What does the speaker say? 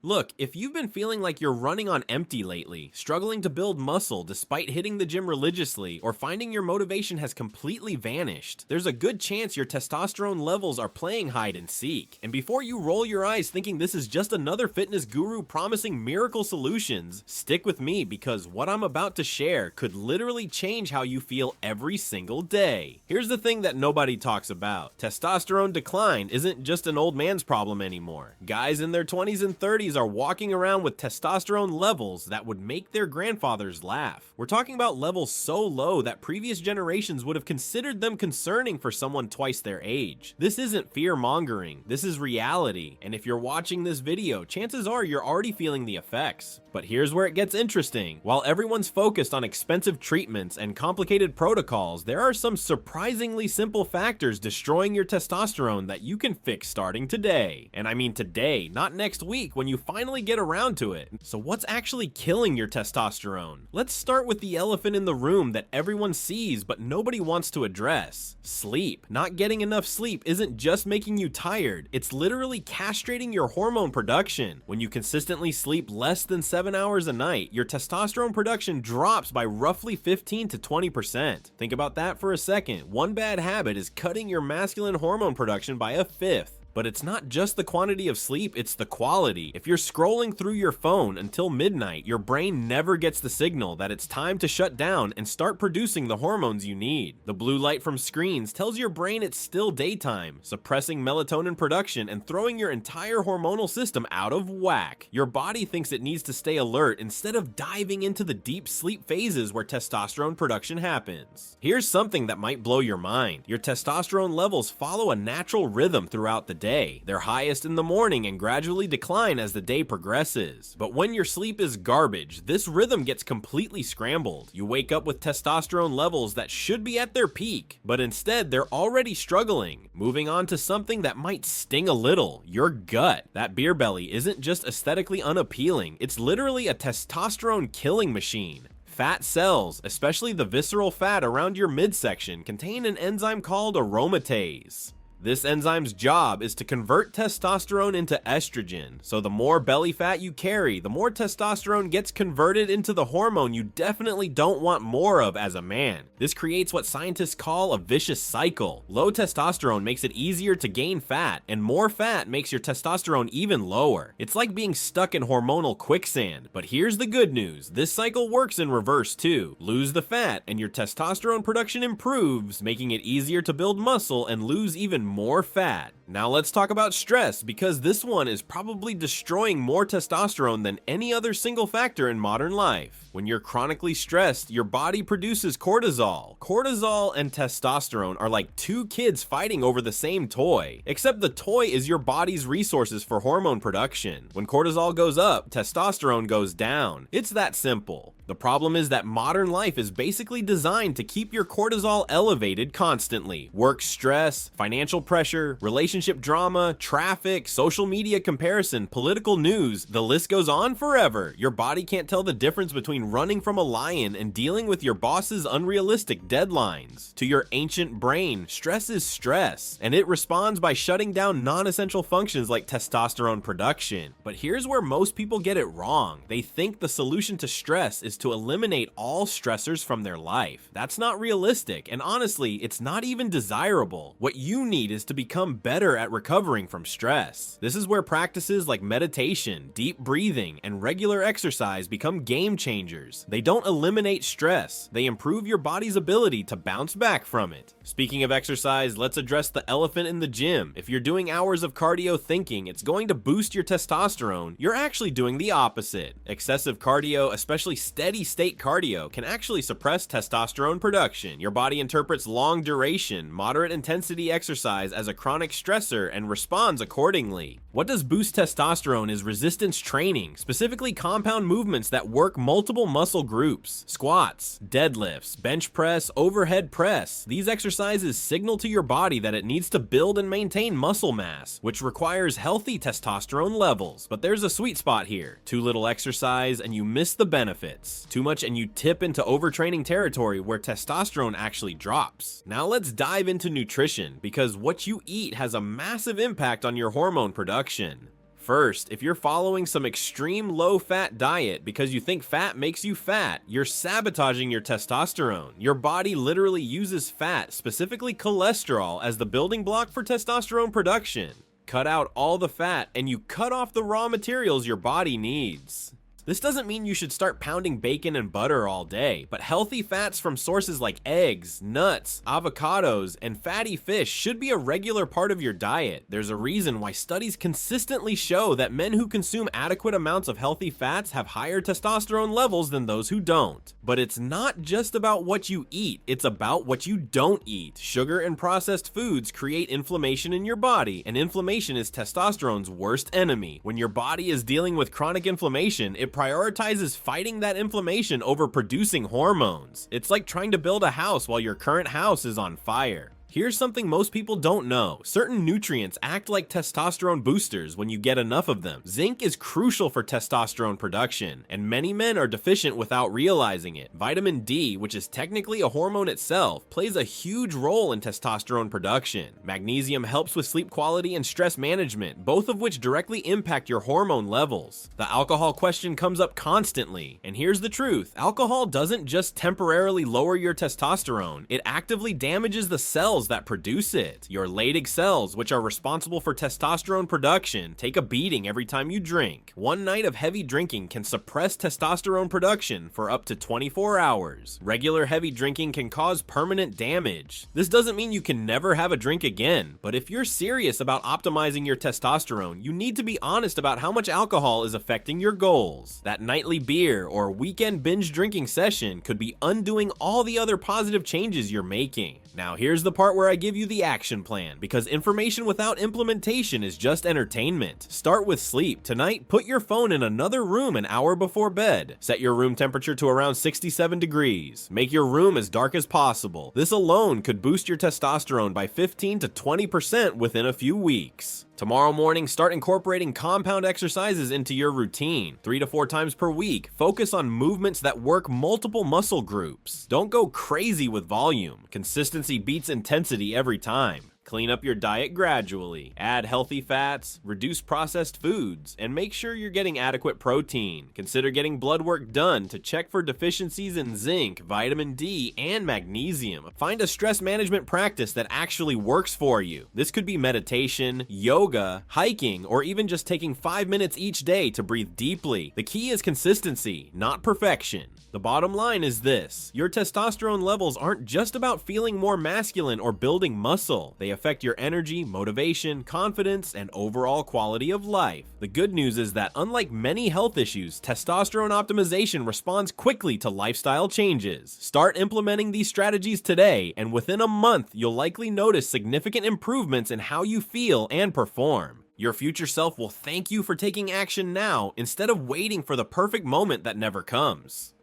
Look, if you've been feeling like you're running on empty lately, struggling to build muscle despite hitting the gym religiously, or finding your motivation has completely vanished, there's a good chance your testosterone levels are playing hide and seek. And before you roll your eyes thinking this is just another fitness guru promising miracle solutions, stick with me because what I'm about to share could literally change how you feel every single day. Here's the thing that nobody talks about. Testosterone decline isn't just an old man's problem anymore. Guys in their 20s and 30s are walking around with testosterone levels that would make their grandfathers laugh. We're talking about levels so low that previous generations would have considered them concerning for someone twice their age. This isn't fear-mongering, this is reality, and if you're watching this video, chances are you're already feeling the effects. But here's where it gets interesting. While everyone's focused on expensive treatments and complicated protocols, there are some surprisingly simple factors destroying your testosterone that you can fix starting today. And I mean today, not next week when you finally get around to it. So what's actually killing your testosterone? Let's start with the elephant in the room that everyone sees but nobody wants to address. Sleep. Not getting enough sleep isn't just making you tired, it's literally castrating your hormone production. When you consistently sleep less than 7 hours a night, your testosterone production drops by roughly 15 to 20%. Think about that for a second. One bad habit is cutting your masculine hormone production by a fifth. But it's not just the quantity of sleep, it's the quality. If you're scrolling through your phone until midnight, your brain never gets the signal that it's time to shut down and start producing the hormones you need. The blue light from screens tells your brain it's still daytime, suppressing melatonin production and throwing your entire hormonal system out of whack. Your body thinks it needs to stay alert instead of diving into the deep sleep phases where testosterone production happens. Here's something that might blow your mind. Your testosterone levels follow a natural rhythm throughout the day. They're highest in the morning and gradually decline as the day progresses. But when your sleep is garbage, this rhythm gets completely scrambled. You wake up with testosterone levels that should be at their peak, but instead they're already struggling. Moving on to something that might sting a little, your gut. That beer belly isn't just aesthetically unappealing, it's literally a testosterone killing machine. Fat cells, especially the visceral fat around your midsection, contain an enzyme called aromatase. This enzyme's job is to convert testosterone into estrogen, so the more belly fat you carry, the more testosterone gets converted into the hormone you definitely don't want more of as a man. This creates what scientists call a vicious cycle. Low testosterone makes it easier to gain fat, and more fat makes your testosterone even lower. It's like being stuck in hormonal quicksand. But here's the good news, this cycle works in reverse too. Lose the fat, and your testosterone production improves, making it easier to build muscle and lose even more fat. Now let's talk about stress, because this one is probably destroying more testosterone than any other single factor in modern life. When you're chronically stressed, your body produces cortisol. Cortisol and testosterone are like two kids fighting over the same toy, except the toy is your body's resources for hormone production. When cortisol goes up, testosterone goes down. It's that simple. The problem is that modern life is basically designed to keep your cortisol elevated constantly. Work stress, financial pressure, relationship drama, traffic, social media comparison, political news, the list goes on forever. Your body can't tell the difference between running from a lion and dealing with your boss's unrealistic deadlines. To your ancient brain, stress is stress, and it responds by shutting down non-essential functions like testosterone production. But here's where most people get it wrong. They think the solution to stress is to eliminate all stressors from their life. That's not realistic, and honestly, it's not even desirable. What you need is to become better at recovering from stress. This is where practices like meditation, deep breathing, and regular exercise become game changers. They don't eliminate stress, they improve your body's ability to bounce back from it. Speaking of exercise, let's address the elephant in the gym. If you're doing hours of cardio thinking it's going to boost your testosterone, you're actually doing the opposite. Excessive cardio, especially steady state cardio, can actually suppress testosterone production. Your body interprets long duration, moderate intensity exercise as a chronic stressor and responds accordingly. What does boost testosterone is resistance training, specifically compound movements that work multiple muscle groups. Squats, deadlifts, bench press, overhead press. These exercises signal to your body that it needs to build and maintain muscle mass, which requires healthy testosterone levels. But there's a sweet spot here. Too little exercise and you miss the benefits. Too much and you tip into overtraining territory where testosterone actually drops. Now let's dive into nutrition, because what you eat has a massive impact on your hormone production. First, if you're following some extreme low-fat diet because you think fat makes you fat, you're sabotaging your testosterone. Your body literally uses fat, specifically cholesterol, as the building block for testosterone production. Cut out all the fat, and you cut off the raw materials your body needs. This doesn't mean you should start pounding bacon and butter all day, but healthy fats from sources like eggs, nuts, avocados, and fatty fish should be a regular part of your diet. There's a reason why studies consistently show that men who consume adequate amounts of healthy fats have higher testosterone levels than those who don't. But it's not just about what you eat, it's about what you don't eat. Sugar and processed foods create inflammation in your body, and inflammation is testosterone's worst enemy. When your body is dealing with chronic inflammation, it prioritizes fighting that inflammation over producing hormones. It's like trying to build a house while your current house is on fire. Here's something most people don't know. Certain nutrients act like testosterone boosters when you get enough of them. Zinc is crucial for testosterone production, and many men are deficient without realizing it. Vitamin D, which is technically a hormone itself, plays a huge role in testosterone production. Magnesium helps with sleep quality and stress management, both of which directly impact your hormone levels. The alcohol question comes up constantly, and here's the truth. Alcohol doesn't just temporarily lower your testosterone, it actively damages the cells that produce it. Your Leydig cells, which are responsible for testosterone production, take a beating every time you drink. One night of heavy drinking can suppress testosterone production for up to 24 hours. Regular heavy drinking can cause permanent damage. This doesn't mean you can never have a drink again, but if you're serious about optimizing your testosterone, you need to be honest about how much alcohol is affecting your goals. That nightly beer or weekend binge drinking session could be undoing all the other positive changes you're making. Now here's the part where I give you the action plan, because information without implementation is just entertainment. Start with sleep. Tonight, put your phone in another room an hour before bed. Set your room temperature to around 67 degrees. Make your room as dark as possible. This alone could boost your testosterone by 15 to 20% within a few weeks. Tomorrow morning, start incorporating compound exercises into your routine. 3 to 4 times per week. Focus on movements that work multiple muscle groups. Don't go crazy with volume. Consistency beats intensity every time. Clean up your diet gradually. Add healthy fats, reduce processed foods, and make sure you're getting adequate protein. Consider getting blood work done to check for deficiencies in zinc, vitamin D, and magnesium. Find a stress management practice that actually works for you. This could be meditation, yoga, hiking, or even just taking 5 minutes each day to breathe deeply. The key is consistency, not perfection. The bottom line is this: your testosterone levels aren't just about feeling more masculine or building muscle. They affect your energy, motivation, confidence, and overall quality of life. The good news is that unlike many health issues, testosterone optimization responds quickly to lifestyle changes. Start implementing these strategies today, and within a month, you'll likely notice significant improvements in how you feel and perform. Your future self will thank you for taking action now instead of waiting for the perfect moment that never comes.